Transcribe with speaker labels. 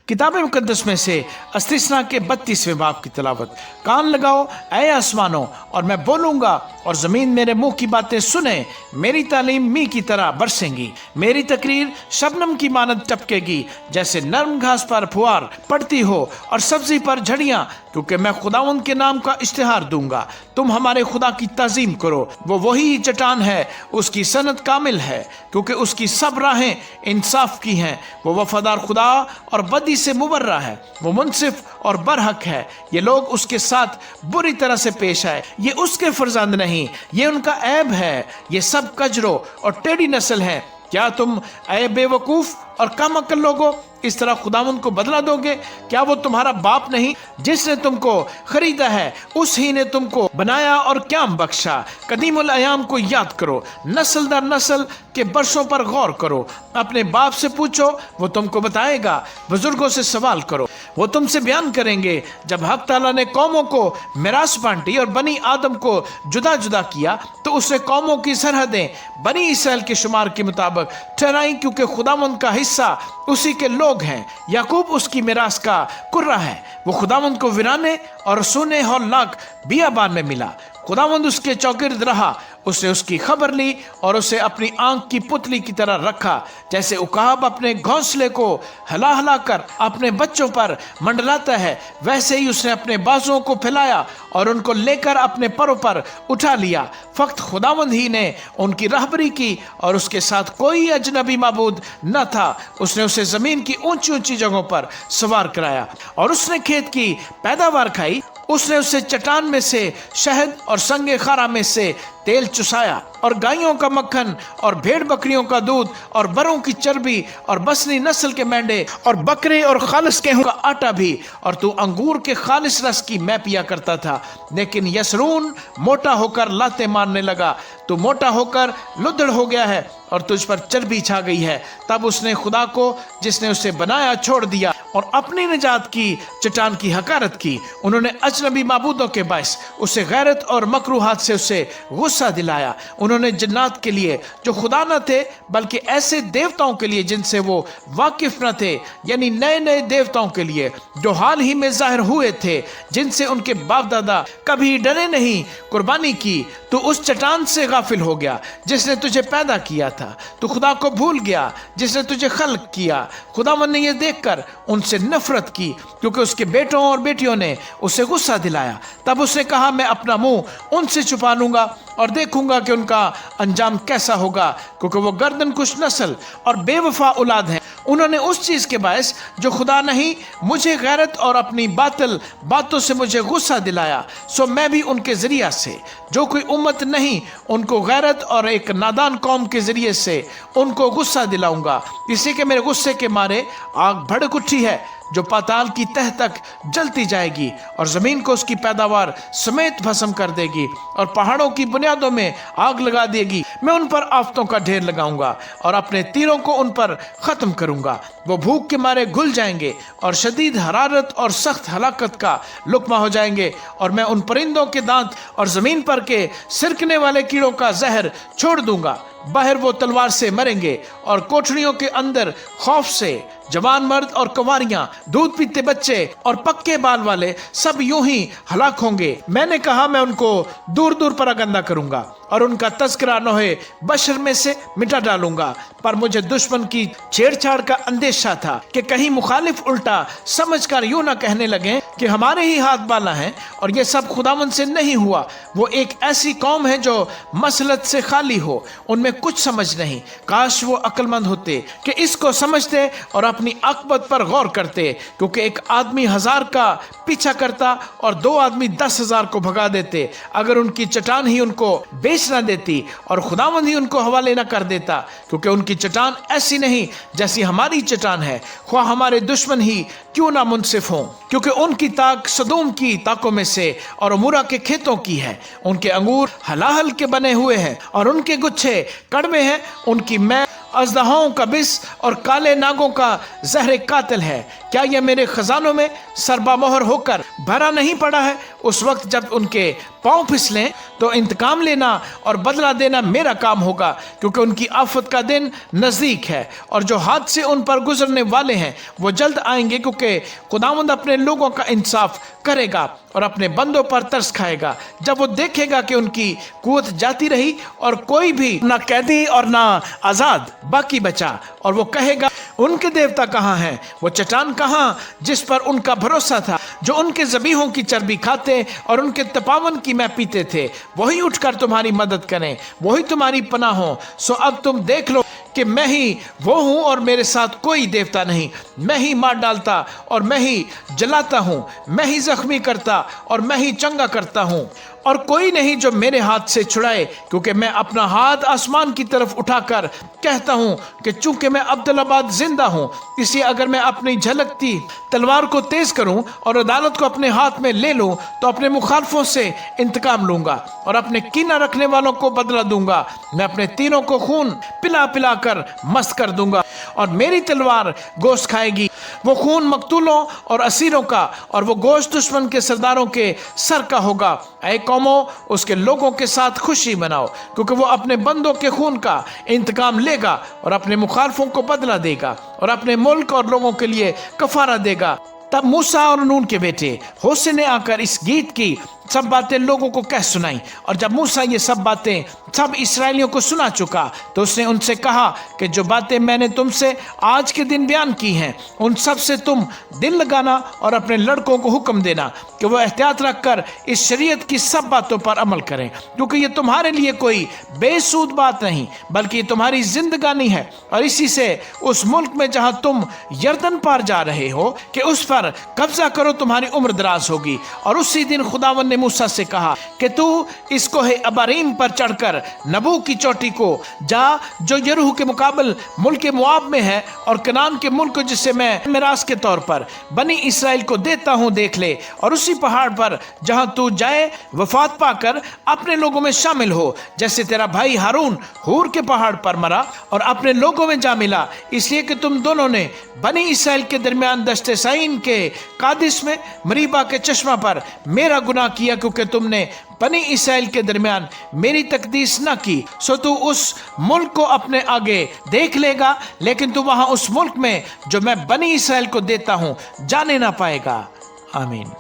Speaker 1: किताब मुकद्दस में से इस्तिस्ना के 32वें बाब की तिलावत। कान लगाओ ऐ आसमानों और मैं बोलूंगा और ज़मीन मेरे मुंह की बातें सुने। मेरी तालीम मी की तरह बरसेंगी, मेरी तकरीर शबनम की मानद टपकेगी, जैसे नरम घास पर फुहार पड़ती हो और सब्जी पर झड़ियां, क्योंकि मैं खुदावंद के नाम का इश्तिहार दूंगा। तुम हमारे खुदा की ताज़ीम करो, वो वही चट्टान है, उसकी सनत कामिल है, क्योंकि उसकी सब राहें इंसाफ की हैं। वो वफादार खुदा और बदी से मुबर्रा है, वो मुनसिफ और बरहक है। ये लोग उसके साथ बुरी तरह से पेश आए, ये उसके फर्जंद नहीं, ये उनका ऐब है। ये सब कजरो और टेढ़ी नस्ल है। क्या तुम ऐ बेवकूफ और कम अक्ल लोगों इस तरह खुदावंद को बदला दोगे? क्या वो तुम्हारा बाप नहीं जिसने तुमको खरीदा है? उस ही ने तुमको बनाया और क्या बख्शा। कदीमुल अयाम को याद करो, नस्ल दर नस्ल के बरसों पर गौर करो। अपने बाप से पूछो, वो तुमको बताएगा। बुजुर्गों से सवाल करो, वो तुमसे बयान करेंगे। जब हक ताला ने कौमों को मिरास बांटी और बनी आदम को जुदा जुदा किया, तो उसने कौमों की सरहदें बनी इसराइल के शुमार के मुताबिक ठहराई, क्योंकि खुदावंद का हिस्सा उसी के लोग हैं। याकूब उसकी मिरास का कुर्रा है। वो खुदावंद को वीराने और सोने हौलनाक बियाबान में मिला। खुदावंद उसके चौगिर्द रहा, उसने उसकी खबर ली और उसे अपनी आंख की पुतली की तरह रखा। जैसे उकाब अपने घोंसले को हिला हिला कर अपने बच्चों पर मंडलाता है, वैसे ही उसने अपने बाजुओं को फैलाया और उनको लेकर अपने परों पर उठा लिया। फक्त खुदावंद ही ने उनकी रहबरी की और उसके साथ कोई अजनबी माबूद न था। उसने उसे जमीन की ऊंची ऊंची जगहों पर सवार कराया और उसने खेत की पैदावार खाई। उसने उससे चट्टान में से शहद और संगे खारा में से तेल चुसाया और गायों का मक्खन और भेड़ बकरियों का दूध और बरों की चर्बी और बसनी नस्ल के मेंढे और बकरे और खालिस गेहूं का आटा भी। और तू अंगूर के खालिस रस की मैं पिया करता था। लेकिन यसरून मोटा होकर लाते मारने लगा। तू मोटा होकर लुदड़ हो गया है और तुझ पर चर्बी छा गई है। तब उसने खुदा को जिसने उसे बनाया छोड़ दिया और अपनी निजात की चट्टान की हकारत की। उन्होंने अजनबी माबूदों के बायस उसे गैरत और मकरूहात से उसे गुस्सा दिलाया। उन्होंने जन्नात के लिए जो खुदा न थे, बल्कि ऐसे देवताओं के लिए जिनसे वो वाकिफ न थे, यानी नए नए देवताओं के लिए जो हाल ही में जाहिर हुए थे, जिनसे उनके बाप दादा कभी डरे नहीं, कुर्बानी की। तो उस चट्टान से गाफिल हो गया जिसने तुझे पैदा किया था। तू खुदा को भूल गया जिसने तुझे खल्क किया। खुदावंद ने यह देखकर उनसे नफरत की, क्योंकि उसके बेटों और बेटियों ने उसे गुस्सा दिलाया। तब उसने कहा, मैं अपना मुंह उनसे छुपा लूंगा और देखूंगा कि उनका अंजाम कैसा होगा, क्योंकि वो गर्दन कुश नस्ल और बेवफा औलाद हैं। उन्होंने उस चीज के बायस जो खुदा नहीं, मुझे गैरत और अपनी बातिल बातों से मुझे गुस्सा दिलाया। सो मैं भी उनके जरिया से जो कोई उम्मत नहीं, उनको गैरत और एक नादान कौम के जरिए से उनको गुस्सा दिलाऊंगा। इसी के मेरे गुस्से के मारे आग भड़क उठी है जो पाताल की तह तक जलती जाएगी और जमीन को उसकी पैदावार समेत भस्म कर देगी और पहाड़ों की बुनियादों में आग लगा देगी। मैं उन पर आफतों का ढेर लगाऊंगा और अपने तीरों को उन पर खत्म करूंगा। वो भूख के मारे घुल जाएंगे और शदीद हरारत और सख्त हलाकत का लुकमा हो जाएंगे। और मैं उन परिंदों के दांत और जमीन पर के सिरकने वाले कीड़ों का जहर छोड़ दूंगा। बाहर वो तलवार से मरेंगे और कोठरियों के अंदर खौफ से जवान मर्द और कुंवारियां, दूध पीते बच्चे और पक्के बाल वाले सब यूं ही हलाक होंगे। मैंने कहा, मैं उनको दूर दूर परागंदा करूंगा और उनका तस्करा नोहे बशर में से मिटा डालूंगा। पर मुझे दुश्मन की छेड़छाड़ का अंदेशा था कि कहीं मुखालिफ उल्टा समझकर यूं ना कहने लगे कि हमारे ही हाथ बाला हैं और ये सब खुदावंद से नहीं हुआ। वो एक ऐसी कौम है जो मसलत से खाली हो, उनमें कुछ समझ नहीं। काश वो अक्लमंद होते कि इसको समझते और अपनी आकबत पर गौर करते, क्योंकि एक आदमी 1000 का पीछा करता और 2 आदमी 10,000 को भगा देते। अगर उनकी चट्टान ही उनको बेच ना देती और खुदावंद ही उनको हवाले ना कर देता, क्योंकि उनकी चट्टान ऐसी नहीं जैसी हमारी चट्टान है, ख्वाह हमारे दुश्मन ही क्यों ना मुनसिफ हों। क्योंकि उनकी ताक सदूम की ताकों में से और उमूरा के खेतों की है। उनके अंगूर हलाहल के बने हुए हैं और उनके गुच्छे कड़वे हैं। उनकी मैं अजदहाओं का बिस और काले नागों का जहर कातिल है। क्या यह मेरे खजानों में सरबा मोहर होकर भरा नहीं पड़ा है? उस वक्त जब उनके पांव फिसलें तो इंतकाम लेना और बदला देना मेरा काम होगा, क्योंकि उनकी आफत का दिन नज़दीक है और जो हादसे उन पर गुजरने वाले हैं वो जल्द आएंगे, क्योंकि खुदावंद अपने लोगों का इंसाफ करेगा और अपने बंदों पर तरस खाएगा जब वो देखेगा कि उनकी कुव्वत जाती रही और कोई भी ना कैदी और ना आज़ाद बाकी बचा। और वो कहेगा, उनके देवता कहाँ हैं, वो चट्टान कहाँ जिस पर उनका भरोसा था, जो उनके ज़बीहों की चर्बी खाते और उनके तपावन की मैं पीते थे। वही उठकर तुम्हारी मदद करें, वही तुम्हारी पनाह हो। सो अब तुम देख लो कि मैं ही वो हूँ और मेरे साथ कोई देवता नहीं। मैं ही मार डालता और मैं ही जलाता हूँ, मैं ही जख्मी करता और मैं ही चंगा करता हूँ, और कोई नहीं जो मेरे हाथ से छुड़ाए। क्योंकि मैं अपना हाथ आसमान की तरफ उठाकर कहता हूँ कि चूंकि मैं अब्दुल्लाबाद जिंदा हूँ, इसलिए अगर मैं अपनी झलकती तलवार को तेज करूँ और अदालत को अपने हाथ में ले लूँ तो अपने मुखालफों से इंतकाम लूँगा और अपने कीना रखने वालों को बदला दूंगा। मैं अपने तीनों को खून पिला पिला कर मस्त कर दूंगा और मेरी तलवार गोश्त खाएगी, वो खून मकतूलों और असीरों का, और वो गोश्त दुश्मन के सरदारों के सर का होगा। ऐ कौमों, उसके लोगों के साथ खुशी मनाओ, क्योंकि वो अपने बंदों के खून का इंतकाम लेगा और अपने मुखालफों को बदला देगा और अपने मुल्क और लोगों के लिए कफारा देगा। तब मूसा और नून के बेटे होसे ने आकर इस गीत की सब बातें लोगों को कह सुनाई। और जब मूसा ये सब बातें सब इसराइलियों को सुना चुका तो उसने उनसे कहा कि जो बातें मैंने तुमसे आज के दिन बयान की हैं उन सब से तुम दिल लगाना और अपने लड़कों को हुक्म देना कि वो एहतियात रखकर इस शरीयत की सब बातों पर अमल करें, क्योंकि ये तुम्हारे लिए कोई बेसूद बात नहीं बल्कि ये तुम्हारी जिंदगानी है। और इसी से उस मुल्क में जहां तुम यर्दन पार जा रहे हो कि उस पर कब्जा करो, तुम्हारी उम्र दराज होगी। और उसी दिन खुदावंद ने मूसा से कहा कि तू इस कोहे अबारीम पर चढ़कर नबू की चोटी को जा, जो यरूह के मुकाबल मुल्क मुआब में है, और कनान के मुल्क जिसे मैं मिरास के तौर पर बनी इसराइल को देता हूं देख ले। और उसी पहाड़ पर जहां तू जाए वफात पाकर अपने लोगों में शामिल हो, जैसे तेरा भाई हारून हूर के पहाड़ पर मरा और अपने लोगों में जा मिला, इसलिए कि तुम दोनों ने बनी इसराइल के दरमियान दश्ते साइन के कादिश में मरीबा के चश्मा पर मेरा गुनाह किया, क्योंकि तुमने बनी इसराइल के दरमियान मेरी तकदीस न की। सो तू उस मुल्क को अपने आगे देख लेगा, लेकिन तू वहां उस मुल्क में जो मैं बनी इसराइल को देता हूं जाने ना पाएगा। आमीन।